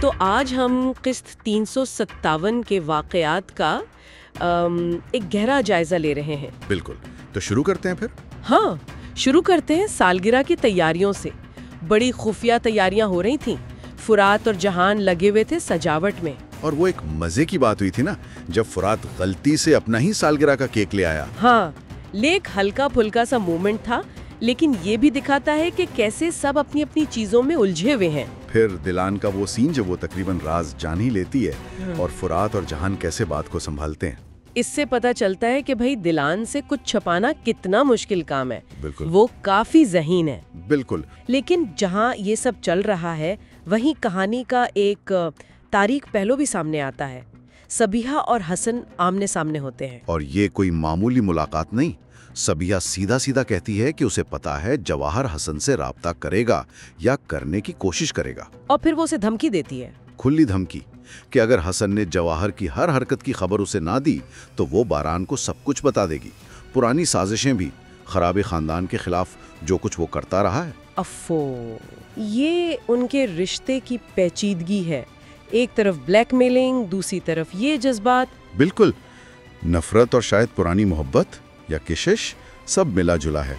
तो आज हम किस्त 357 के वाकयात का एक गहरा जायजा ले रहे हैं। बिल्कुल, तो शुरू करते हैं फिर। हाँ, शुरू करते हैं सालगिरह की तैयारियों से। बड़ी खुफिया तैयारियां हो रही थीं। फुरात और जहान लगे हुए थे सजावट में। और वो एक मजे की बात हुई थी ना, जब फुरात गलती से अपना ही सालगिरह का केक ले आया। हाँ, लेक हल्का फुल्का सा मोमेंट था, लेकिन ये भी दिखाता है कि कैसे सब अपनी अपनी चीजों में उलझे हुए हैं। फिर दिलान का वो सीन जब वो तकरीबन राज जान ही लेती है और फुरात और जहान कैसे बात को संभालते हैं। इससे पता चलता है कि भाई दिलान से कुछ छुपाना कितना मुश्किल काम है। बिल्कुल। वो काफी ज़हीन है। बिल्कुल। लेकिन जहाँ ये सब चल रहा है, वहीं कहानी का एक तारीख पहलू भी सामने आता है। सबिहा और हसन आमने सामने होते हैं। और ये कोई मामूली मुलाकात नहीं। सबिहा सीधा सीधा कहती है कि उसे पता है जवाहर हसन से राब्ता करेगा या करने की कोशिश करेगा। और फिर वो उसे धमकी देती है, खुली धमकी, कि अगर हसन ने जवाहर की हर हरकत की खबर उसे ना दी तो वो बारान को सब कुछ बता देगी। पुरानी साजिशें भी, खराबे खानदान के खिलाफ जो कुछ वो करता रहा है। अफो, ये उनके रिश्ते की पेचीदगी है। एक तरफ ब्लैकमेलिंग, दूसरी तरफ ये जज्बात। बिल्कुल, नफरत और शायद पुरानी मोहब्बत या किशिश, सब मिला जुला है।